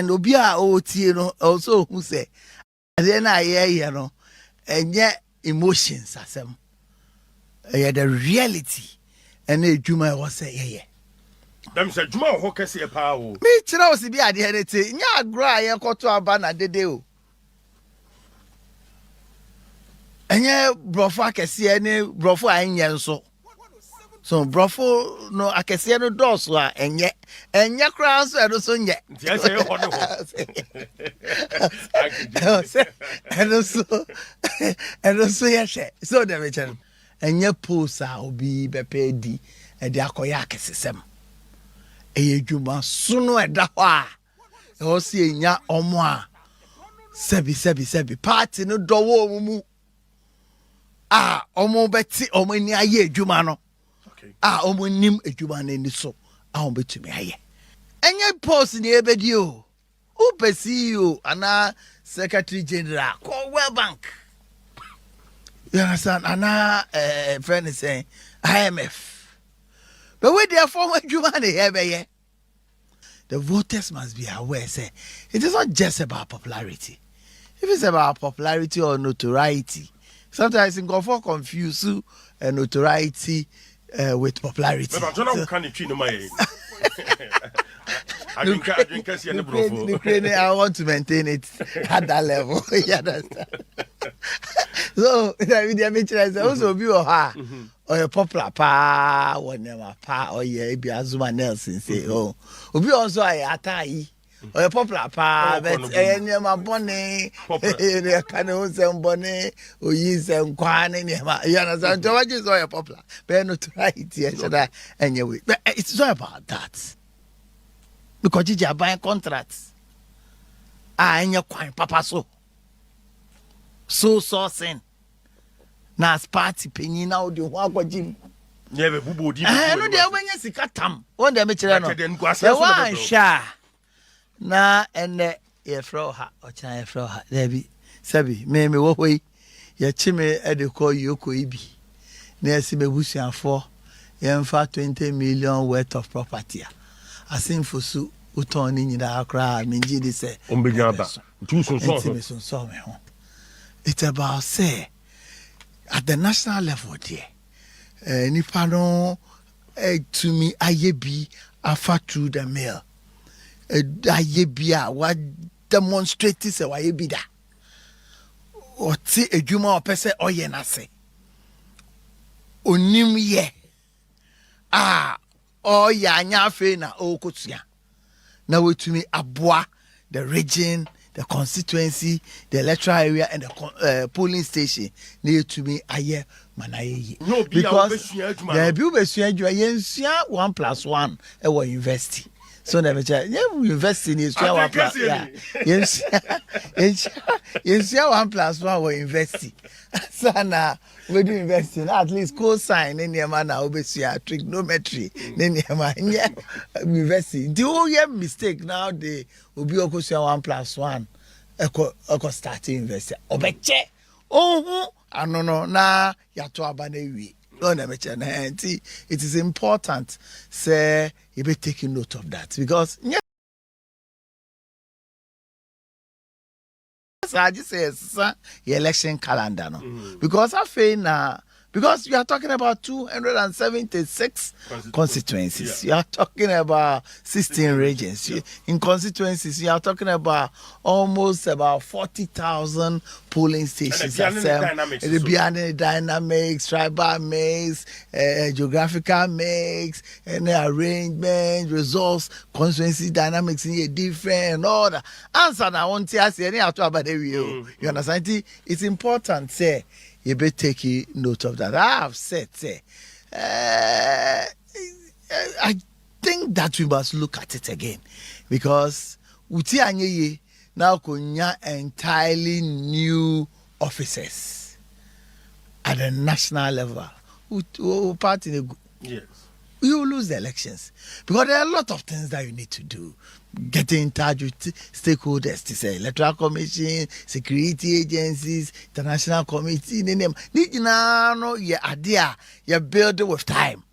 and obia o also who say then I hear no and yet emotions asem the reality and the juma was say yeah them say juma ho kese pa o me tira o si bi ade henete nya agro aye koto aba na dede o enye brofo akese ne brofo anye nso so brofo no akese no doso a enye kra nso edo so nye ntia say ho ne ho edo so ye hwe so de me chen enye posa obi bepe di e de akoya akesesem eyedwuma sunu eda ho a e ho si enya omo a sebi party no dowo omu omo beti omo ni aye edwuma no omo nim edwuma na ni so omo betumi aye enye post ni ebedi o upesi o ana secretary general ko World Bank you understand ana friend is saying IMF. But where they are former Juma they have here, the voters must be aware. Say it is not just about popularity. If it's about popularity or notoriety, sometimes in Gofo confuse notoriety with popularity. But I want to maintain it at that level. You understand? So, also be her. Or a popular pa, or never pa, or ye be Azuma Nelson say, oh, be also a atai, or a popular pa, but a never bonnet, a canoe and bonnet, or use them quan in him. You understand? What is all a popular? But not right, yes, anyway. But it's not about that. Because you are buying contracts. And you're quite papa so sourcing. Na as party penny now the one gym. Never bubu di. No dey when you sika tam. One dey me kire no. The one sha. Na ene ye fro ha, ocha ye fro ha. There be sabi me wo hoi. Ye chime e dey call yoko ibi. Na esi me busuafo ye mfa 20 million worth of property. Asin fosu uton ni nyina akra me ngi di se. Ombegaba. Tu so so me ho. It's about say at the national level there, nipa no to me ayebi afa through the mail. Ayebi a what demonstrate say ayebi da. Oti edwuma opese oye na se. Onim ye. Oya anya fe na okotua. Na wetumi aboa the region, the constituency, the electoral area, and the polling station near to me aye manaye. No, because the people 1+1 our university. So never invest in is 1+1. Yes, 1+1 our university. So now we do investing at least cosine in your man obviously trigonometry. Then university. The whole mistake now they will be 1+1. Eko start investing. Obeche. No na yato abanewi. It is important say you be taking note of that because I just say the election calendar no because I feel now because you are talking about 276 constituencies. You are talking about 16 regions. In constituencies, you are talking about almost about 40,000 polling stations. The dynamics, tribal mix, geographical mix, and the arrangement, results, constituency dynamics in a different and all that. Answer now, I want to ask you, you understand? It's important, say, you better take note of that. I have said, I think that we must look at it again because Uti Anyeye now konya entirely new officers at the national level. Yes. You will lose the elections because there are a lot of things that you need to do. Getting in touch with stakeholders to say electoral commission, security agencies, international committee, you build it with time.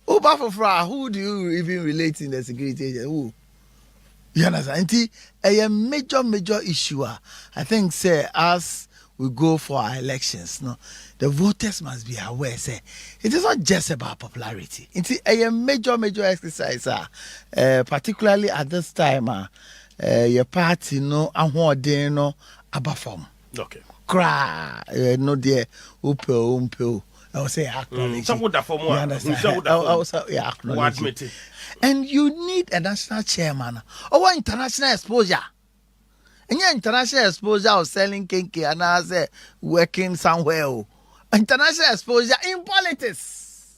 Who do you even relate in the security agency? Who? You understand? A major issue. I think, say, as we go for our elections, no, the voters must be aware, say, it is not just about popularity. It's a major exercise, particularly at this time, your party, no, and what they know about form. Okay. Cry, no, dear, umpe. I will say acknowledge. Some would have for more. You understand? I will say acknowledge. And you need a national chairman or international exposure. And your international exposure of selling kinky and as working somewhere. International exposure in politics.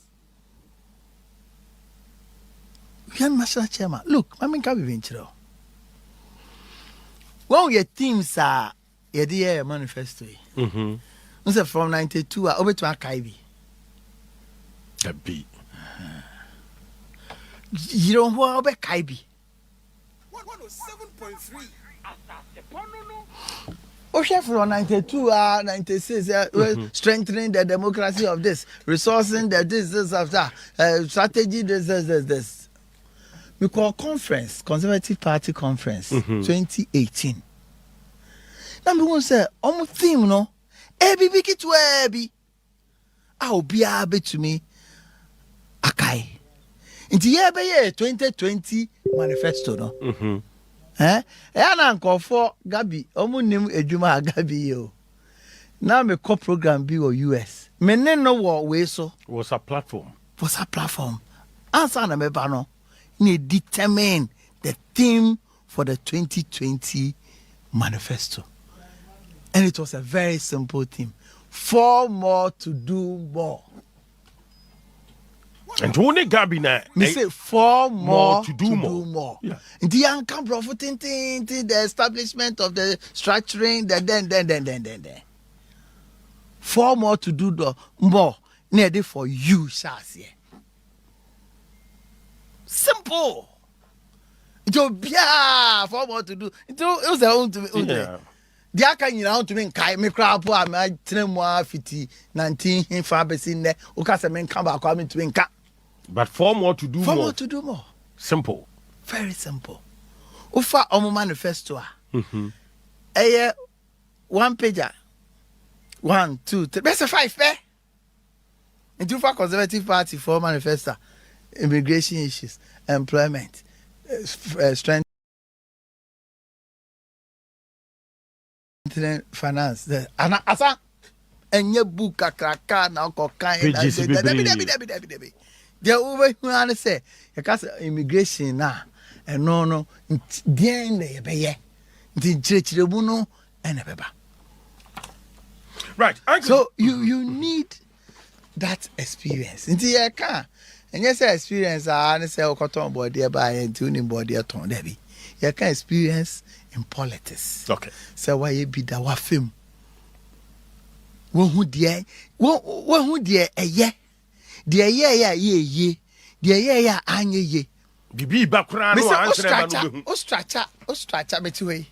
You are national chairman. Look, I mean, can be venture. When your teams are your dear manifesto. From 92 over to Akaibi. Gabby. You don't know about Kaibi. 107.3. Okay, from 92 96, strengthening the democracy of this, resourcing the this of that, strategy this. We call conference, Conservative Party Conference, 2018. Number one say, theme no, ebi biki to ebi. I'll be able to me, Akai. In the year 2020 manifesto no. Na nkofo gabby omunim edwuma gabby yo. Na me co program bi o US. Me ne no wo we so was a platform. Answer na me ba no. Ni determine the theme for the 2020 manifesto. And it was a very simple theme. 4 more to do more. And only Gabby now. Me say 4 more to do more. Yeah. The young camp profiting the establishment of the structuring, then. 4 more to do the more needed for you, Shasi. Simple. It will be 4 more to do. It was the own to me. The aka nyina to me kai me kra po am tenemu afiti 19 fa besin ne o ka se me nka ba kwa me to me nka. But 4 more to do 4 more. more to do more. Simple. Very simple. Ufa omo manifesto a. 1 pager. 1, 2, 3. Best 5 eh? Into for Conservative Party for manifesto, immigration issues, employment, strength, finance. And asa enye buka kraka na okokan na the over who say because immigration na and no den na beye the chirechiremu no and beba. Right. So you need that experience. Nti ye ka enye say experience and say okoton body by and tuning body aton debi. You can experience in politics. Okay. So why you be that wafim? One who dear ye. Dear ye. Anye. Bibi bakura no answer Ostracha between.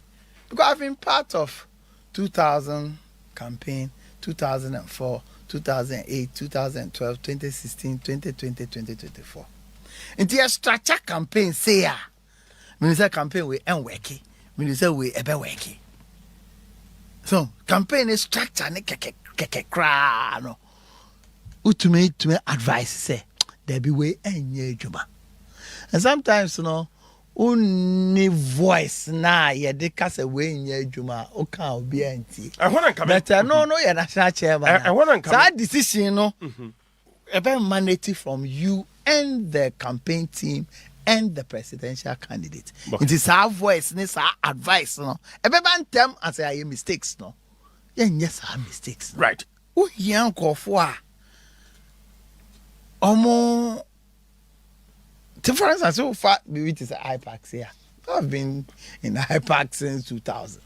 Because I've been part of 2000 campaign, 2004, 2008, 2012, 2016, 2020, 2024. In the structure campaign say Minister campaign we end working. Minister we ebe working. So campaign is structure ne keke kra no. Utumi advice say there be way enye juma. And sometimes you know only voice na ye de kase we enye juma o kan obi anti. I want to come. But no ye national chairman. I want to come. That decision no ebe manate from you and the campaign team and the presidential candidate. Okay. It is our voice, it's our advice. No, everyone tell and say I mistakes. No, yes, I mistakes. No? Right. Oh, young Kofua. For instance, so far, it is IPAC here. I've been in IPAC since 2000.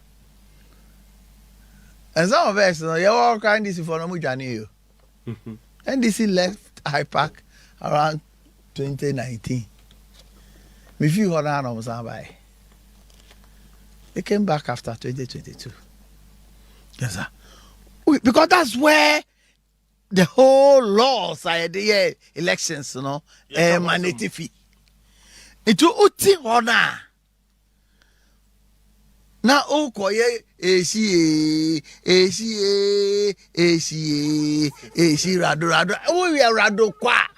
And some of us, you're all crying this for no Mujani. NDC left IPAC around 2019. If you hold on, they came back after 2022. Yes, sir. Because that's where the whole laws are the elections, you know, mandated fee. Into uti hona. na okoye eshi rado we are rado kwa.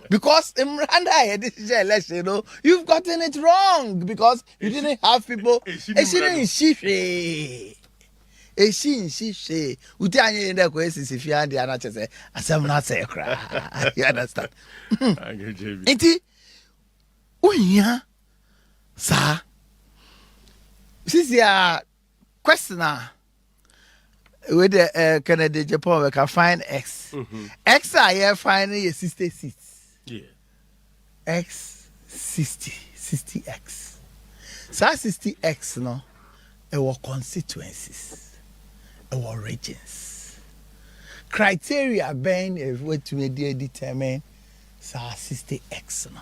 Because in Rwanda, this is election, you know, you've gotten it wrong because you didn't have people. Utanya in the questions if you had the answer, say, as I'm not say cry. You understand? Iti, unya, sir. This is your questioner. With the Kennedy Agyapong, we can find X. X are here finding a 60 seats. Yeah. X 60X. So 60X no, it was constituencies, it was regions. Criteria being a way to determine so 60X no.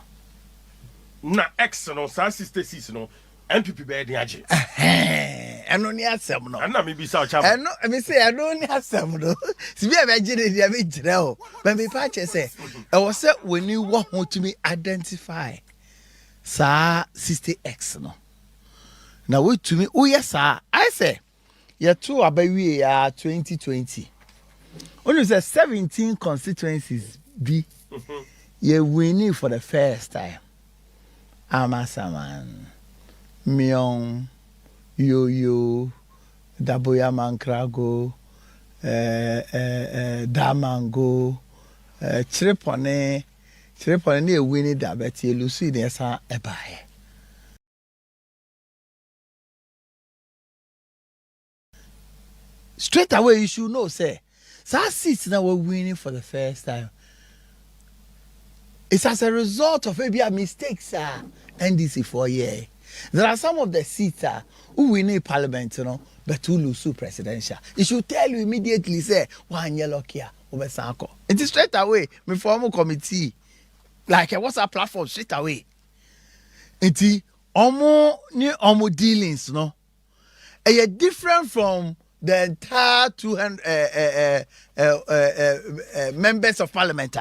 Na X no, so 66 no. NPP be dey age. Eno ni asem no. Na me bi sa cham. Eno me say eno ni asem no. Si bi be gire dia me gire o. But me pa che say e was say when you want to me identify sa 60X no. Na we to me oh yes I say ya two abawie ya 2020. Only say 17 constituencies be you winning for the first time. Amasaman. Myong, Yo-Yo, Daboya Mankrago, Damango, Chirepone, winning that, but you lose it as a buy. Straight away, you should know, say, so seats now we're winning for the first time. It's as a result of maybe a mistake, sir. NDC for a year. There are some of the seats who win in parliament, you know, but who lose presidential. It should tell you immediately, say, one yellow here, over Sanko. It is straight away, me form a committee, like a WhatsApp platform, straight away. It is almost dealings, no? And you're different from the entire 200 members of parliament.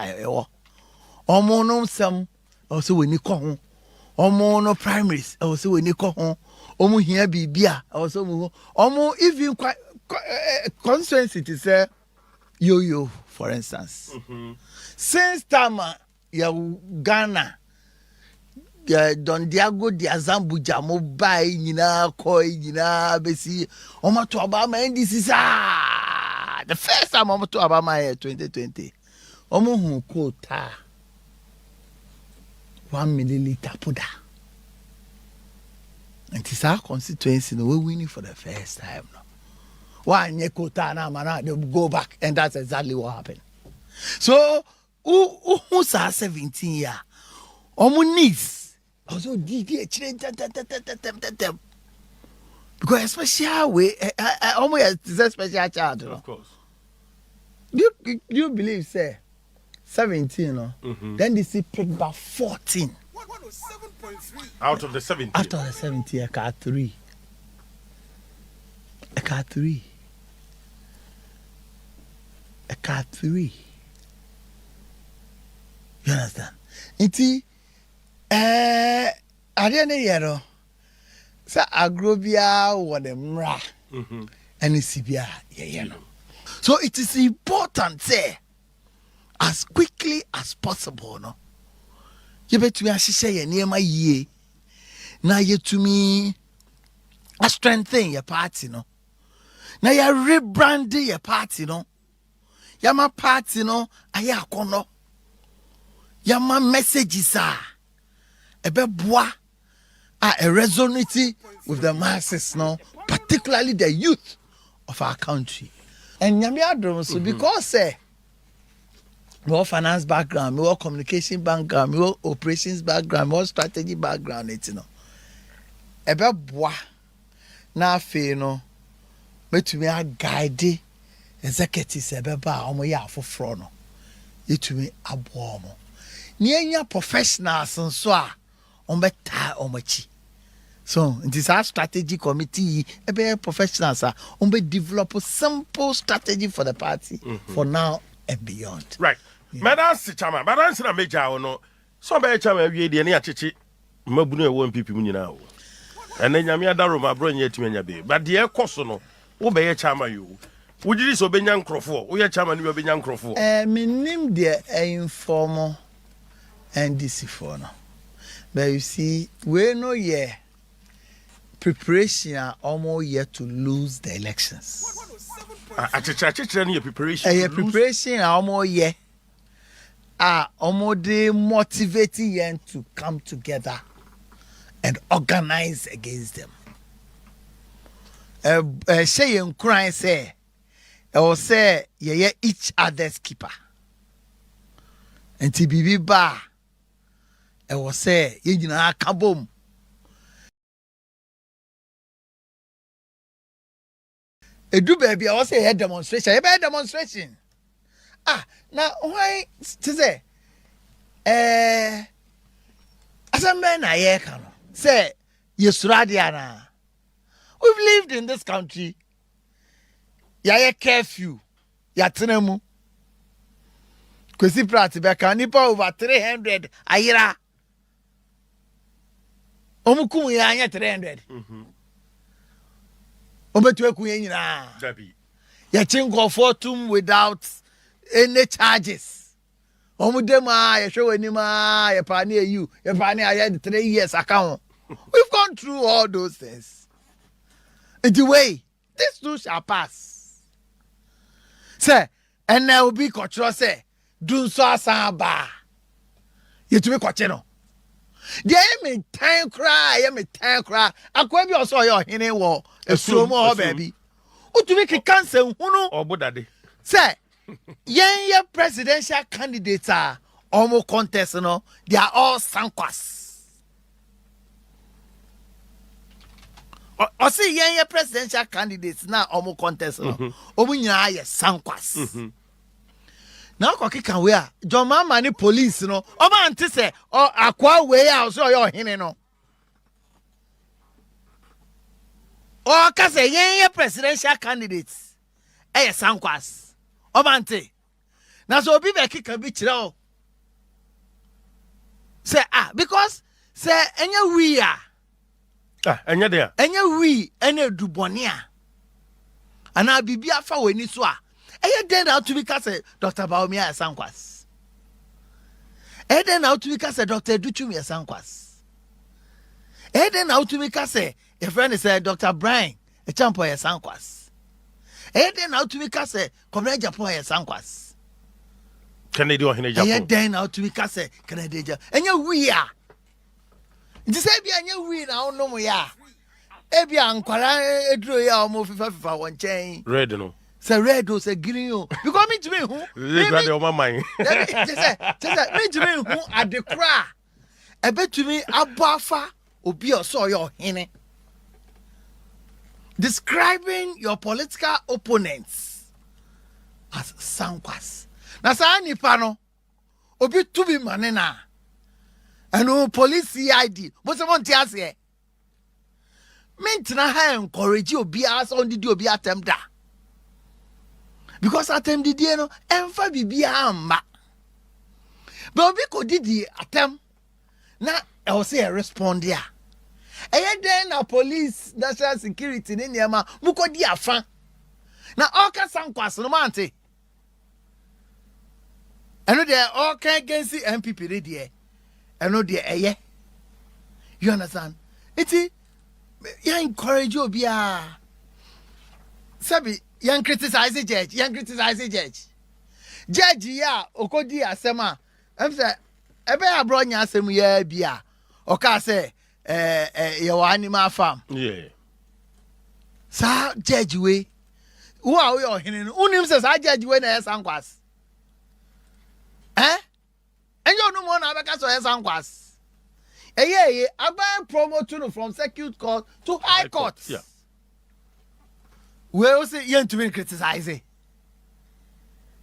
Almost no some also when you come. Omo no primaries also when you go home omo here bibia also omo even constituency to say yo for instance since time ya Ghana ya Don Diago di Azambuja mo bai nyina koi nyina besi omo to Obama NDC the first time omo to Obama 2020 omo hu quota 1 milliliter powder. And it's our constituency, no, we're winning for the first time. No. Why they go back, and that's exactly what happened. So, who's our 17 year? Omo needs also because especially way, almost is a special child. Of course. Do you believe, say? 17, no? Then they see picked by 14. Out of the 17. Out of the 70, I got 3. I got 3. You understand? Iti, I didn't hear. So agrobia or the mra, and it's sibia, yeah, no. So it is important, say. As quickly as possible, no. You bet me, I say, near my ye. Now you to me, a strengthen your party, no. Now you rebranding your party, no. Yama party, no. Ayakono. Yama messages are a bebois a resonate with the masses, no. Particularly the youth of our country. And Yamiadro, so because we have finance background, we have communication background, we have operations background, we have strategy background, you know. Ebe boa na fe no metumi a guide executives ebe ba omo ya afoforo no yetumi abo omo ni enya professionals nso a omo ta omo chi. So it is our strategy committee ebe professionals a omo develop a simple strategy for the party for now and beyond. Right. Madam Sichama, Madam Sina Meja no. So be chama wie de ne acheche mabunu e wo NPP mu nyina o. And then Yamia Daroma bring yet to me, but the air cosono, obey a chama you. Would you so be young crofo? We are chairman, you will be young crofo. Me name the informal and deceitful. But you see, we no year preparation are almost yet to lose the elections. At a church, preparation. A preparation are almost year. Almost motivating them to come together and organize against them. Say in crying say. Or say, ye each other's keeper. And TBB bar. I will say, ye na kabom. A do baby, I will say a demonstration. A bad demonstration. Now why to say? As a man, I can say, Yusradiana. We've lived in this country. Ya curfew ya tenemu kwesi prat be kan nipa over 300 ayira omukum ya anya 300 obetu ekun nyina Gabby. ya chinko for tum without any charges omudema ya hwe wanima ya pa na you ya pa na ya 3 years account. We've gone through all those things. In the way this too shall pass. Say, and now will be cultural say, do so asaba. You to be cultural. There me time cry, I could be also your hinny war, a slow more baby. Who to make a cancer, who know, Or Bodadi. say, young presidential candidates are almost contest, no, they are all sankwas. Or say young presidential candidates now almost contest, no, Omunya sankwas. Now, Koki can wear John Mani police, no, or man to say, or aqua way out, so your hinny, no. Or can say young presidential candidates, sankwas. Obante. Now so be back can be chill. Say because say any we are. And you're there. Any we any dubonia. And I be afa we ni so a. Den out to be case Dr. Bawumia sankwas. Den out to be case Dr. Duchumi sankwas. Den out to be case your friend is Dr. Brian a champo sankwas. Den out to be case Kwabena Agyapong sankwas. Kennedy Agyapong. Den out to be case Kennedy Agyapong. And we are. Just say be anya we na no mo ya. Ebi ankwara eduro ya omo fifa won chen. Red no. Say red o say green o. Because me to me who. They grab your mind. Just say me to me who adekra. Ebetumi abafa obi oso your hene. Describing your political opponents as sankwas. Na sa nipa no obi to be manena. And police CID. But someone tells you, Mentina ha encourage you be as on the obi attempt da. Because attempt the day no emfa bibi amba. But obi ko did the attempt. Na I will say respond there. Then na police national security ni niema muko di afa. Na all ka sankwas no mante. And they all can against the NPP there. And no dear, you understand? It's you encourage you be Sabi, young criticize the judge, Judge, ya, okodi asema. I'm say, ebe abronya asemu ya bia. Oka say, your animal farm. Yeah. Sa judge we. Who are we or hinin? Unim says I judge we na sankwas. And you no more na because of sankwas. Yeah, I buy promo to from circuit court to high court. Yeah. We also yen to be criticizing.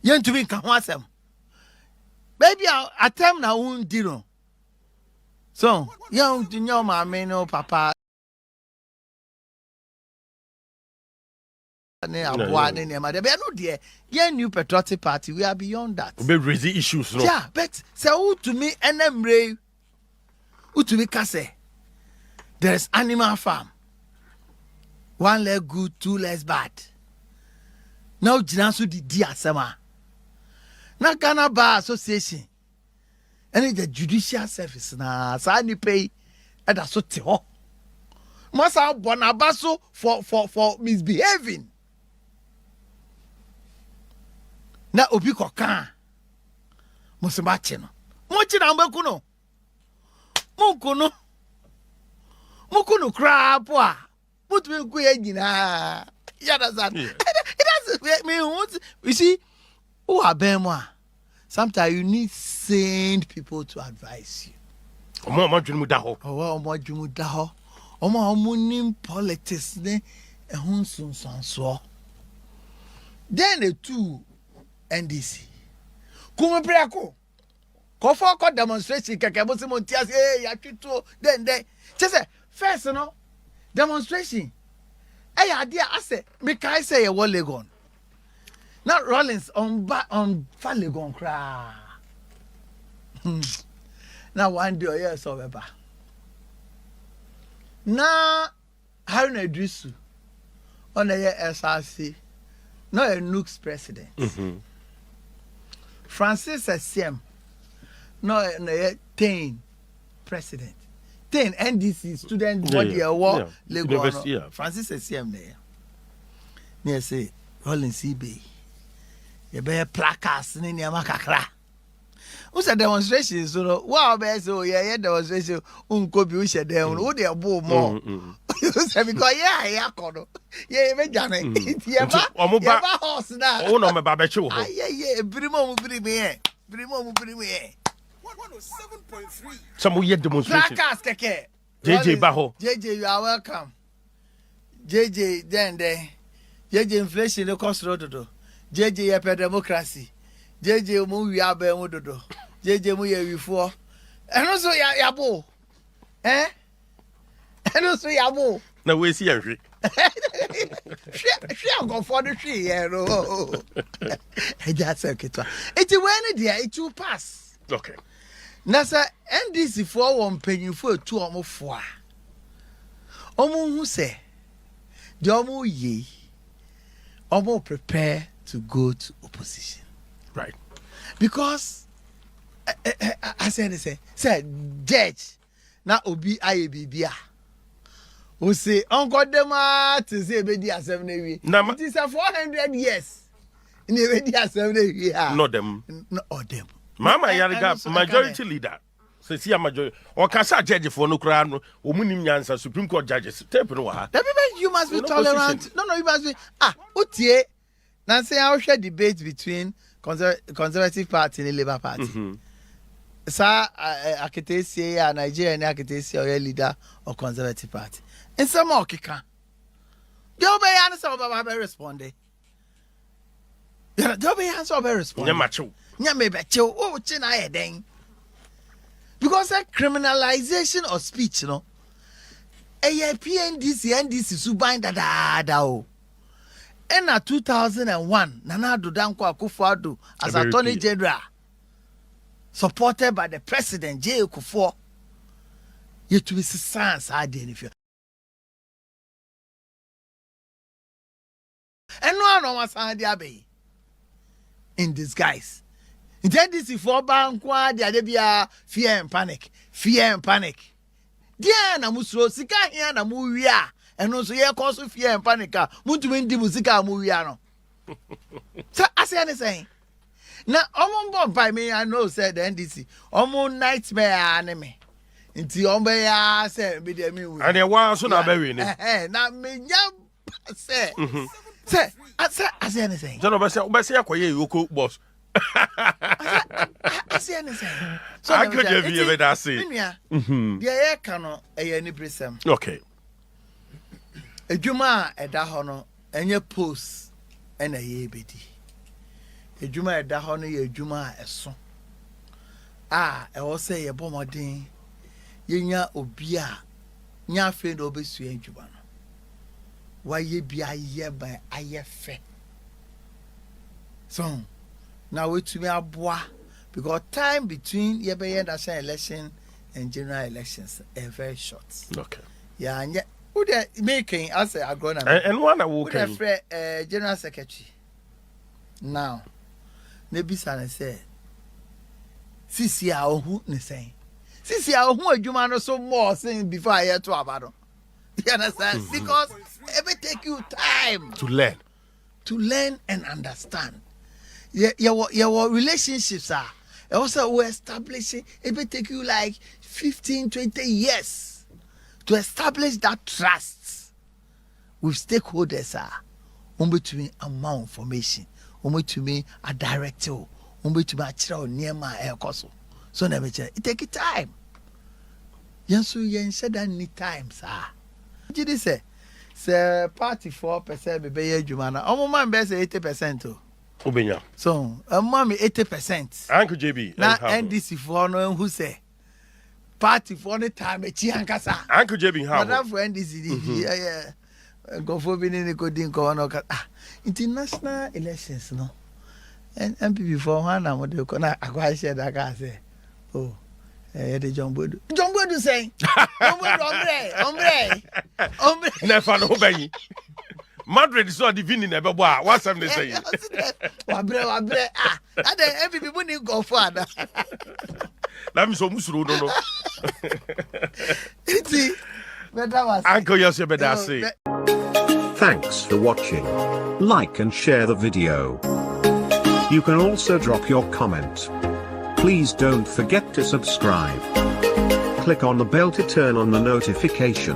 Yen to be kahwasem. Baby, I tell na un dino. So, young to know my no papa. New patriotic party, we are beyond that. We raise issues, no? Yeah, but say who to me enemre who to me kase There's animal farm. 1 leg good, 2 legs bad. Now Jinasu di asema. Na Ghana Bar Association. And the judicial service na sa ni pay e da so te ho. Masa bonabaso for misbehaving. Na obi kokan. Musibache no. Mochi na mbeku no. Mukuno. Mukuno kra po a. Mutwe ku ye nyina. You understand? Yeah. It doesn't mean you see who are bema. Sometimes you need sane people to advise you. Omo dwumu da ho. Omo dwumu da ho. Omo nim politics ne ehun sunsanso. Then the two NDC. Kuma brako. Ko for ko demonstration keke bo se montias ya twito then just say first no demonstration. Hey idea I say me kai say ye wole Legon. Not Rollins on Falegon cry. Now one day yes over. Now Haruna Idrisu on the SRC, not a Nooks president. Francis SCM, no a 10 president. 10 NDC student body award Legon. Francis SCM there. Near say Rollins CB. You better placards in your macacra. Who's a demonstration? So, wow, so yeah, demonstration. Unko be usher them. Who they are more. Because yeah, Akoto. Yeah, me jame. Yeah, horse now. Oh no, me babechu. Yeah, Brimo Brime. 107.3. Some weird demonstration. Placards, keke. JJ Baho. JJ, you are welcome. JJ, then JJ inflation, the cost road. JJ yepe democracy. JJ mu wi aba mu dodo. JJ mu ye wifo. Eno so ya bo. Eno so ya bo. Na we si ahwe. Hwe go for the tree here no. Eja seketwa. Eti we ne dia it will pass. Okay. Na sa NDC for won panyinfo etu omofo a. Omo hu se. De omo ye. Omo prepare to go to opposition. Right. Because I say judge na obi ayebibia. O say uncle dem to say bedi asem na wi. It is a 400 years. In bedi asem na wi. No them. No them. Mama Yariga majority leader. Say see a majority. O kasa judge for no kra no omunim nyansa Supreme Court judges. Tape no ha. You must be tolerant. No, you must be otie. Now say I will share debate between Conservative Party and Labour Party. Sir, Akitesi, Nigerian Akitesi, or leader of Conservative Party. And some more kika. Don't be answer about responding. Don't be answer about responding. Nyamacho. Nyamebecho. Oh, China then. Because that criminalization of speech, you know. NDC subain da o. In 2001, Nana Danko Akufo Addo as Attorney General, supported by the President J. Akufo, you to be science identified. And no one was in disguise. In NDC for Bankwa, the Adebia fear and panic. Dia na musro sika hia na mu wia eno so ye cause fear and panic a muntumi ndi musika mu wia no sa ase ane say na omombo by me I know said the NDC omo nightmare anime nti ombe ya say me dey me wi and e wa so na be wi ni na me nya say ase ane say so no be say akoye yoko boss I see anything. So I could give you a bit. Yeah, cano a any brism. Okay. A Juma at Dahono and your post and a ye biddy. A Juma at Dahono, a Juma a son. I will say a bombarding. Yenya obia, nya friend obesu and Jubano. Why ye be a year by a year fair. So. Now we to me aboa because time between national election and general elections are very short. Okay. Yeah, and who they making as a agronomy? And one I will General Secretary. Now, Nebisa say, Sisi a who ne saying. Sisi a who a human so more saying before I hear to Abado. You understand? Because it will take you time to learn and understand. Your relationships are also we establishing. It will take you like 15, 20 years to establish that trust with stakeholders. Between amount information, between a director, between a child near my aircoso. So never it take time. Yansu yen said that any time, sir. Did you say party 4% be a jumana? Oh, man, best 80%. Ubenya. So, mommy 80%. Uncle JB. Now, NDC for no who say party for the time a chiancasa. Uncle JB, how? Madam for NDC, yeah. Go for being in the coding corner. International elections, no. And NPP for one, I'm what you can acquire that I say. Oh. The John Bodu. John Bodu saying, hombre. Never no benny. Madrid is not divine never. What's them they say? Wabre. Every people need go further. Let me so much no. See, Uncle Yossi Bedasi. Thanks for watching. Like and share the video. You can also drop your comment. Please don't forget to subscribe. Click on the bell to turn on the notification.